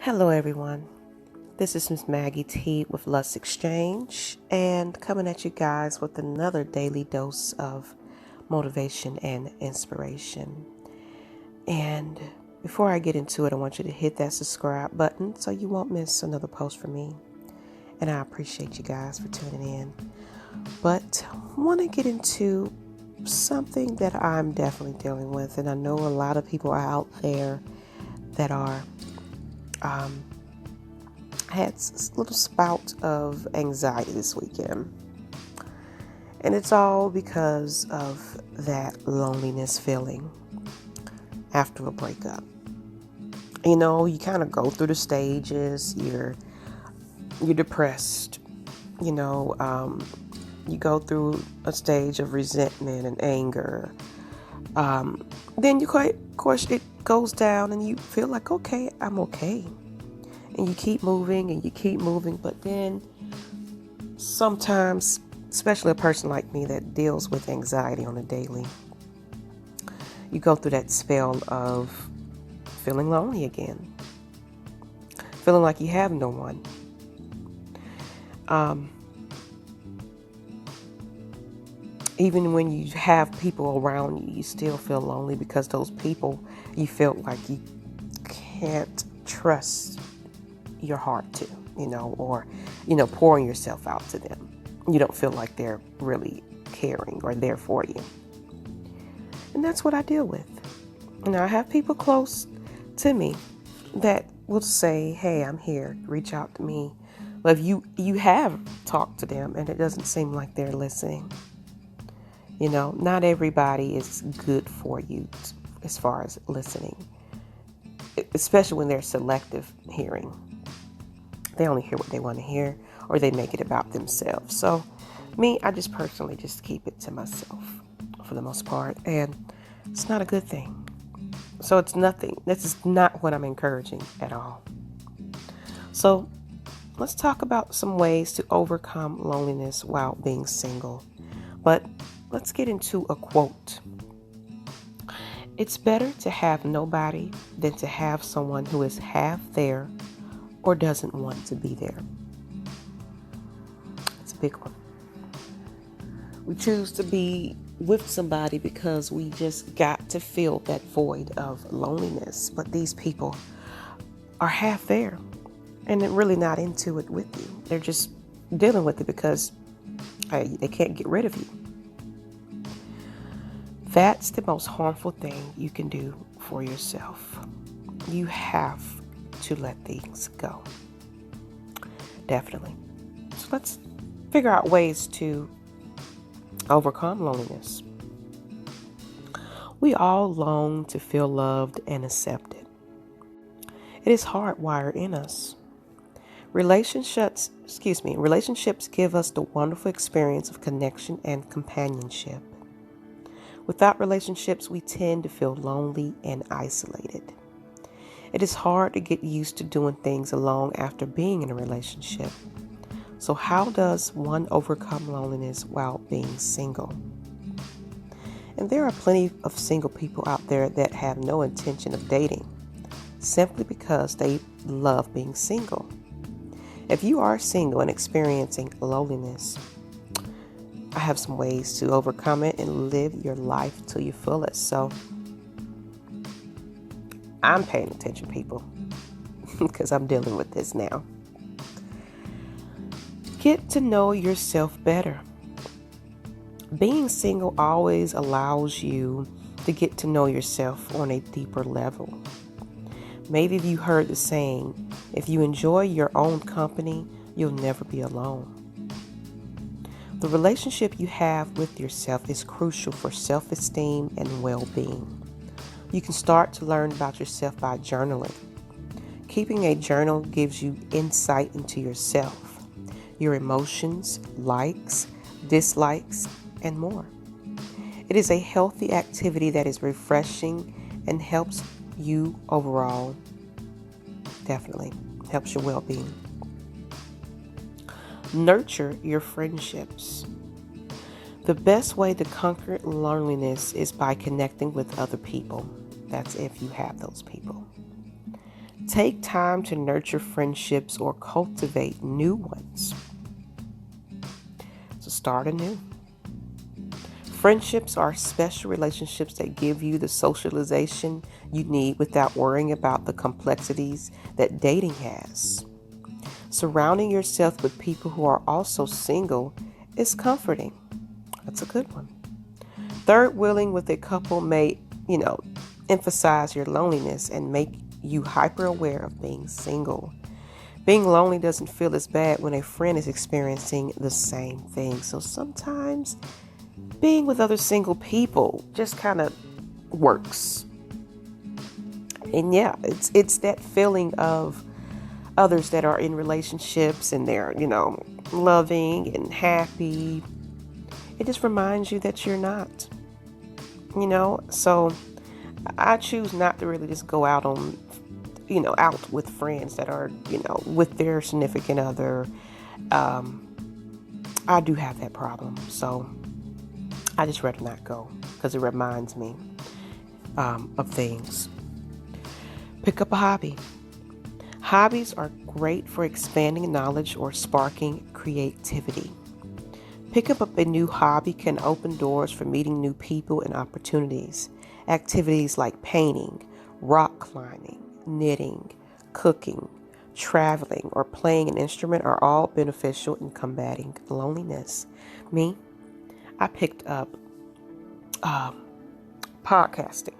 Hello, everyone. This is Miss Maggie T with Lush Exchange, and coming at you guys with another daily dose of motivation and inspiration. And before I get into it, I want you to hit that subscribe button so you won't miss another post from me. And I appreciate you guys for tuning in. But I want to get into something that I'm definitely dealing with, and I know a lot of people are out there that are had a little spout of anxiety this weekend. And it's all because of that loneliness feeling after a breakup. You know, you kind of go through the stages. You're depressed. You go through a stage of resentment and anger. Then of course, it goes down and you feel like, okay, I'm okay. And you keep moving and you keep moving. But then sometimes, especially a person like me that deals with anxiety on a daily, you go through that spell of feeling lonely again. Feeling like you have no one. Even when you have people around you, you still feel lonely because those people you felt like you can't trust your heart to, or, pouring yourself out to them. You don't feel like they're really caring or there for you. And that's what I deal with. I have people close to me that will say, hey, I'm here, reach out to me. But if you have talked to them and it doesn't seem like they're listening, not everybody is good for you as far as listening, especially when they're selective hearing. They only hear what they want to hear, or they make it about themselves. So me, I just personally just keep it to myself for the most part, and it's not a good thing. So it's nothing. This is not what I'm encouraging at all. So let's talk about some ways to overcome loneliness while being single. But let's get into a quote. It's better to have nobody than to have someone who is half there or doesn't want to be there. It's a big one. We choose to be with somebody because we just got to fill that void of loneliness. But these people are half there and they're really not into it with you. They're just dealing with it because they can't get rid of you. That's the most harmful thing you can do for yourself. You have to let things go. Definitely. So let's figure out ways to overcome loneliness. We all long to feel loved and accepted. It is hardwired in us. Relationships give us the wonderful experience of connection and companionship. Without relationships, we tend to feel lonely and isolated. It is hard to get used to doing things alone after being in a relationship. So how does one overcome loneliness while being single? And there are plenty of single people out there that have no intention of dating, simply because they love being single. If you are single and experiencing loneliness, I have some ways to overcome it and live your life to your fullest. So I'm paying attention, people, because I'm dealing with this now. Get to know yourself better. Being single always allows you to get to know yourself on a deeper level. Maybe you heard the saying, if you enjoy your own company, you'll never be alone. The relationship you have with yourself is crucial for self-esteem and well-being. You can start to learn about yourself by journaling. Keeping a journal gives you insight into yourself, your emotions, likes, dislikes, and more. It is a healthy activity that is refreshing and helps you overall. Definitely helps your well-being. Nurture your friendships. The best way to conquer loneliness is by connecting with other people. That's if you have those people. Take time to nurture friendships or cultivate new ones. So start anew. Friendships are special relationships that give you the socialization you need without worrying about the complexities that dating has. Surrounding yourself with people who are also single is comforting. That's a good one. Third wheeling with a couple may, emphasize your loneliness and make you hyper aware of being single. Being lonely doesn't feel as bad when a friend is experiencing the same thing. So sometimes being with other single people just kind of works. And yeah, it's that feeling of others that are in relationships and they're, loving and happy. It just reminds you that you're not, So I choose not to really just go out on, out with friends that are, with their significant other. I do have that problem. So I just rather not go because it reminds me of things. Pick up a hobby. Hobbies are great for expanding knowledge or sparking creativity. Picking up a new hobby can open doors for meeting new people and opportunities. Activities like painting, rock climbing, knitting, cooking, traveling, or playing an instrument are all beneficial in combating loneliness. Me, I picked up podcasting.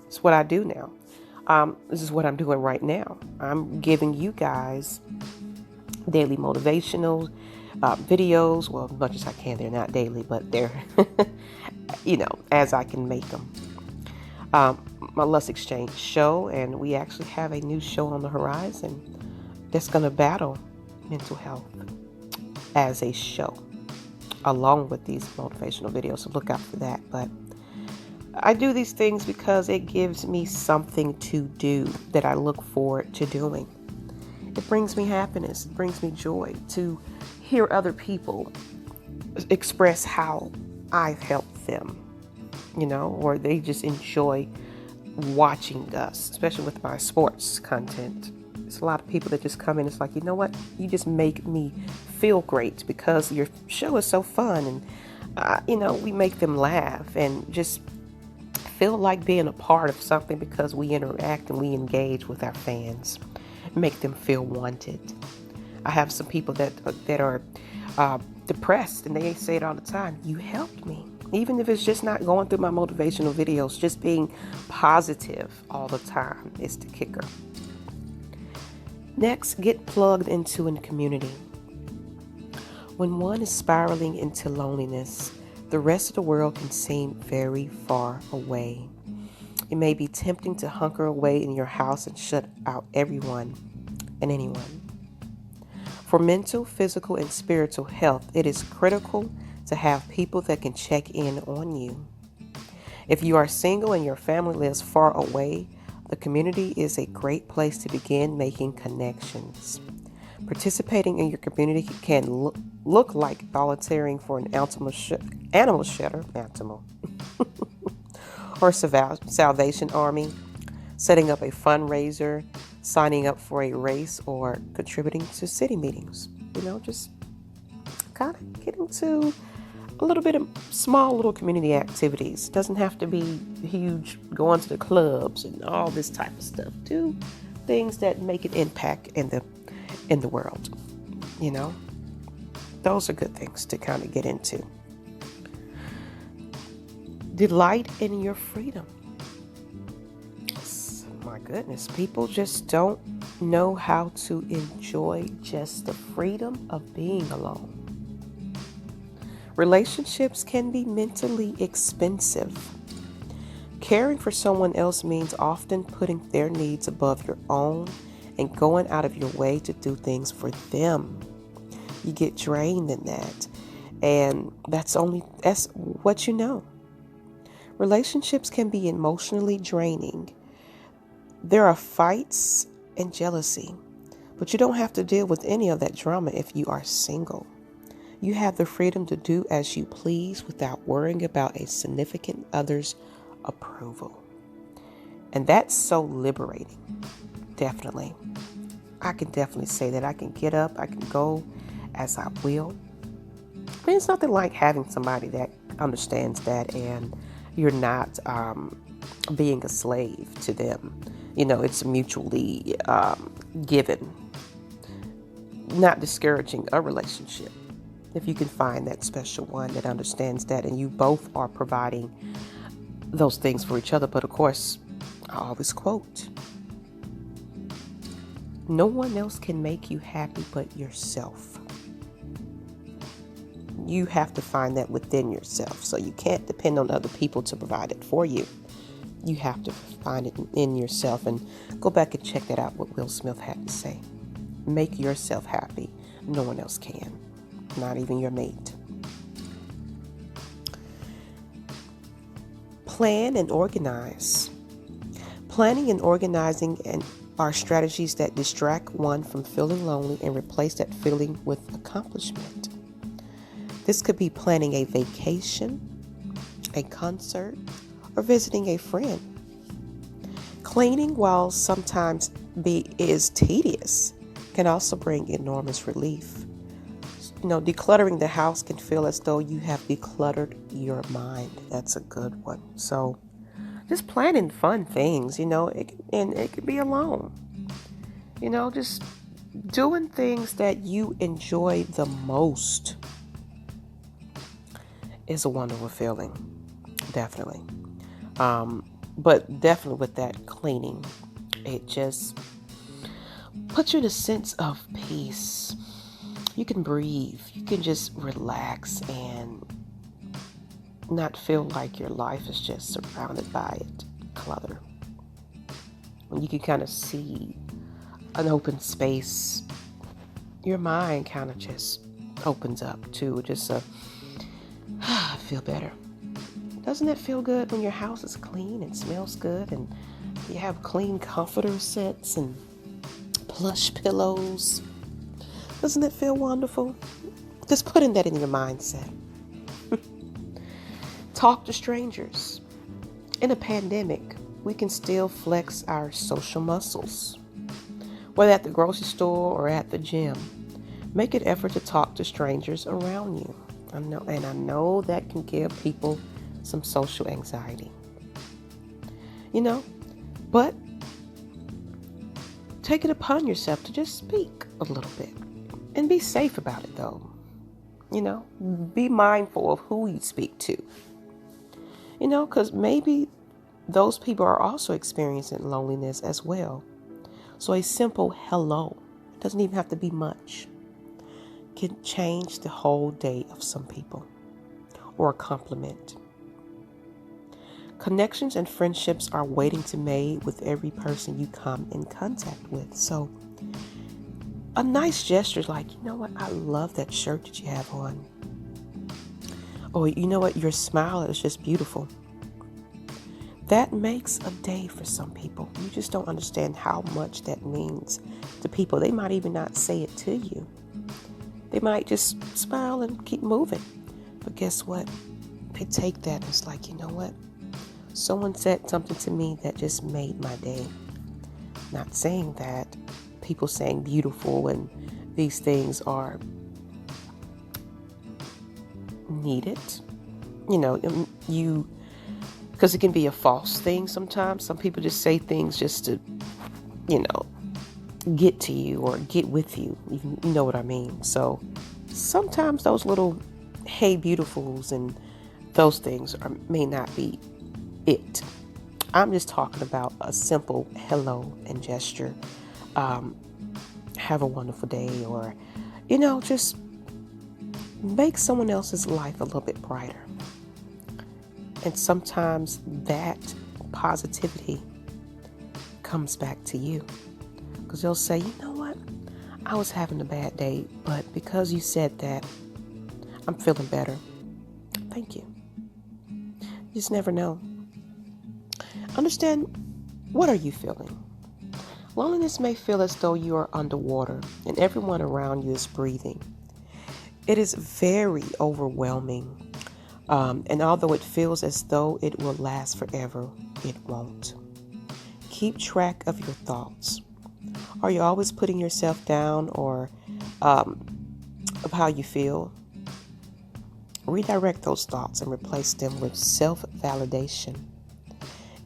It's what I do now. This is what I'm doing right now. I'm giving you guys daily motivational videos. Well, as much as I can. They're not daily, but they're, as I can make them. My Lush Exchange show, and we actually have a new show on the horizon that's going to battle mental health as a show, along with these motivational videos. So look out for that. But I do these things because it gives me something to do that I look forward to doing. It brings me happiness. It brings me joy to hear other people express how I've helped them, or they just enjoy watching us, especially with my sports content. There's a lot of people that just come in. It's like, you know what? You just make me feel great because your show is so fun. And, we make them laugh and just feel like being a part of something because we interact and we engage with our fans, make them feel wanted. I have some people that are depressed, and they say it all the time. You helped me. Even if it's just not going through my motivational videos, just being positive all the time is the kicker. Next, get plugged into a community. When one is spiraling into loneliness, the rest of the world can seem very far away. It may be tempting to hunker away in your house and shut out everyone and anyone. For mental, physical, and spiritual health, it is critical to have people that can check in on you. If you are single and your family lives far away, the community is a great place to begin making connections. Participating in your community can look like volunteering for an animal shelter, or Salvation Army, setting up a fundraiser, signing up for a race, or contributing to city meetings. Just kind of getting to a little bit of small little community activities. Doesn't have to be huge, going to the clubs and all this type of stuff. Do things that make an impact in the world. Those are good things to kind of get into. Delight in your freedom. My goodness, people just don't know how to enjoy just the freedom of being alone. Relationships can be mentally expensive. Caring for someone else means often putting their needs above your own and going out of your way to do things for them. You get drained in that. And that's what you know. Relationships can be emotionally draining. There are fights and jealousy, but you don't have to deal with any of that drama if you are single. You have the freedom to do as you please without worrying about a significant other's approval. And that's so liberating. definitely. I can definitely say that. I can get up, I can go as I will. I mean, it's nothing like having somebody that understands that, and you're not being a slave to them. It's mutually given, not discouraging a relationship. If you can find that special one that understands that, and you both are providing those things for each other. But of course, I always quote, no one else can make you happy but yourself. You have to find that within yourself. So you can't depend on other people to provide it for you. You have to find it in yourself. And go back and check that out, what Will Smith had to say. Make yourself happy. No one else can. Not even your mate. Plan and organize. Planning and organizing are strategies that distract one from feeling lonely and replace that feeling with accomplishment. This could be planning a vacation, a concert, or visiting a friend. Cleaning, while sometimes is tedious, can also bring enormous relief. Decluttering the house can feel as though you have decluttered your mind. That's a good one. So just planning fun things, and it could be alone. Just doing things that you enjoy the most is a wonderful feeling. Definitely. But definitely with that cleaning, it just puts you in a sense of peace. You can breathe. You can just relax and not feel like your life is just surrounded by clutter. When you can kind of see an open space, your mind kind of just opens up to just feel better. Doesn't it feel good when your house is clean and smells good, and you have clean comforter sets and plush pillows? Doesn't it feel wonderful? Just putting that in your mindset. Talk to strangers. In a pandemic, we can still flex our social muscles. Whether at the grocery store or at the gym, make an effort to talk to strangers around you. I know that can give people some social anxiety. But take it upon yourself to just speak a little bit. And be safe about it, though. Be mindful of who you speak to. Because maybe those people are also experiencing loneliness as well. So a simple hello, it doesn't even have to be much, can change the whole day of some people. Or a compliment. Connections and friendships are waiting to be made with every person you come in contact with. So a nice gesture is like, you know what, I love that shirt that you have on. Or you know what, your smile is just beautiful. That makes a day for some people. You just don't understand how much that means to people. They might even not say it to you. They might just smile and keep moving. But guess what? They take that and it's like, you know what? Someone said something to me that just made my day. Not saying that people saying beautiful and these things are needed. Because it can be a false thing sometimes. Some people just say things just to, get to you or get with you. You know what I mean? So sometimes those little hey beautifuls and those things may not be it. I'm just talking about a simple hello and gesture. Have a wonderful day, or, just make someone else's life a little bit brighter. And sometimes that positivity comes back to you, because they'll say, you know what? I was having a bad day, but because you said that, I'm feeling better. Thank you. You just never know. Understand, what are you feeling? Loneliness may feel as though you are underwater and everyone around you is breathing. It is very overwhelming. And although it feels as though it will last forever, it won't. Keep track of your thoughts. Are you always putting yourself down or of how you feel? Redirect those thoughts and replace them with self-validation.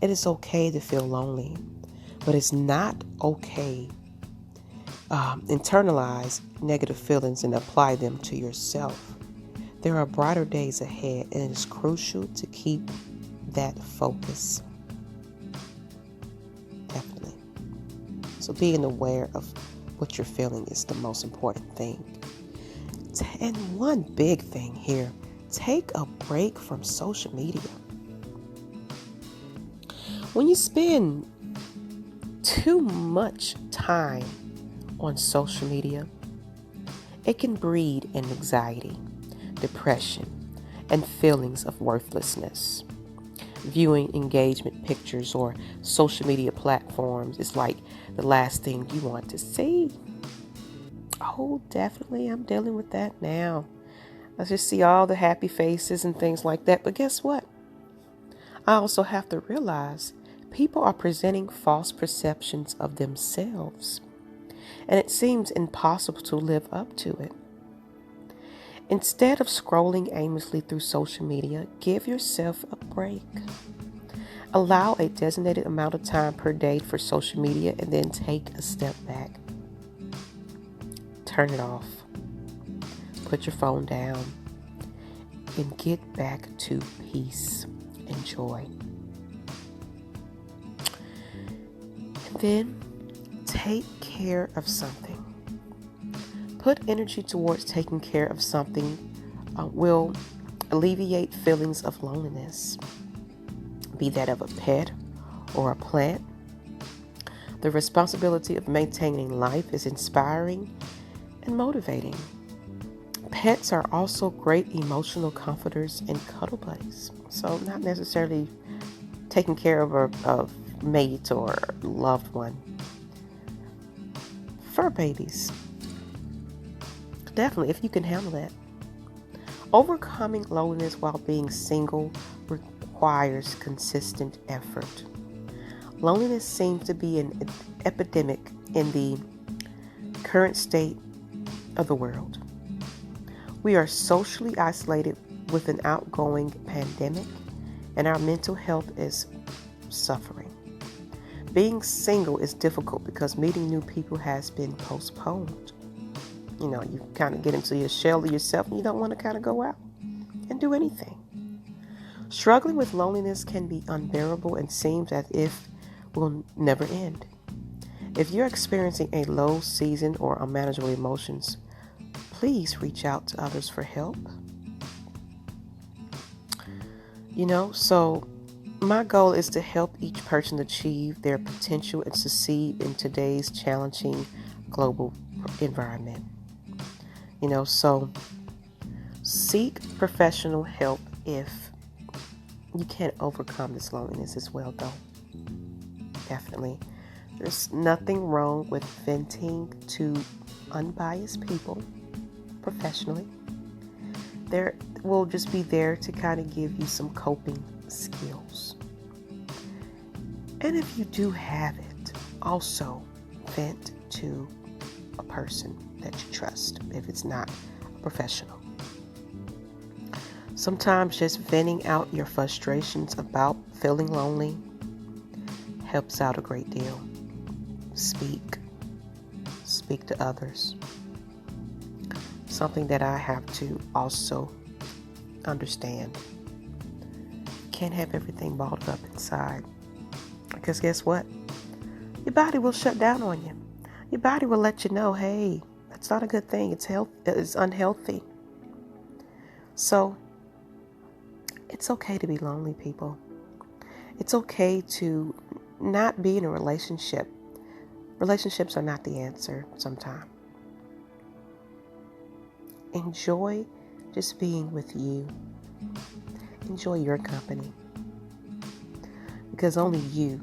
It is okay to feel lonely, but it's not okay. Internalize negative feelings and apply them to yourself. There are brighter days ahead, and it is crucial to keep that focus. Definitely. So being aware of what you're feeling is the most important thing. And one big thing here, take a break from social media. When you spend too much time on social media, it can breed anxiety, depression, and feelings of worthlessness. Viewing engagement pictures or social media platforms is like the last thing you want to see. Oh, definitely, I'm dealing with that now. I just see all the happy faces and things like that. But guess what? I also have to realize people are presenting false perceptions of themselves, and it seems impossible to live up to it. Instead of scrolling aimlessly through social media, give yourself a break. Allow a designated amount of time per day for social media and then take a step back. Turn it off. Put your phone down and get back to peace and joy. And then take care of something. Put energy towards taking care of something will alleviate feelings of loneliness, be that of a pet or a plant. The responsibility of maintaining life is inspiring and motivating. Pets are also great emotional comforters and cuddle buddies. So not necessarily taking care of a mate or loved one. Fur babies. Definitely, if you can handle that. Overcoming loneliness while being single requires consistent effort. Loneliness seems to be an epidemic in the current state of the world. We are socially isolated with an outgoing pandemic, and our mental health is suffering. Being single is difficult because meeting new people has been postponed. You know, you kind of get into your shell of yourself and you don't want to kind of go out and do anything. Struggling with loneliness can be unbearable and seems as if it will never end. If you're experiencing a low season or unmanageable emotions, please reach out to others for help. So my goal is to help each person achieve their potential and succeed in today's challenging global environment. So seek professional help if you can't overcome this loneliness as well, though. Definitely. There's nothing wrong with venting to unbiased people professionally. There will just be there to kind of give you some coping skills. And if you do have it, also vent to a person that you trust if it's not a professional. Sometimes just venting out your frustrations about feeling lonely helps out a great deal. Speak to others. Something that I have to also understand. Can't have everything bottled up inside. Because guess what? Your body will shut down on you. Your body will let you know, hey, that's not a good thing. It's unhealthy. So it's okay to be lonely, people. It's okay to not be in a relationship. Relationships are not the answer sometimes. Enjoy just being with you. Enjoy your company. Because only you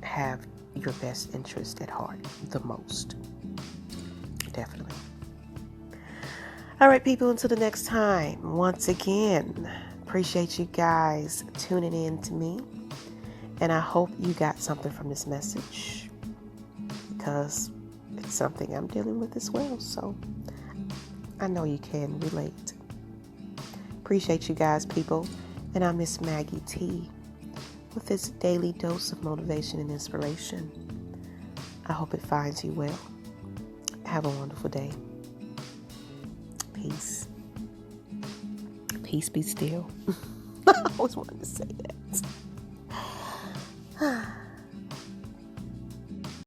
have your best interest at heart the most. Definitely. All right, people, until the next time. Once again, appreciate you guys tuning in to me. And I hope you got something from this message. because it's something I'm dealing with as well. So I know you can relate. Appreciate you guys, people. And I miss Maggie T with this daily dose of motivation and inspiration. I hope it finds you well. Have a wonderful day. Peace. Peace be still. I always wanted to say that.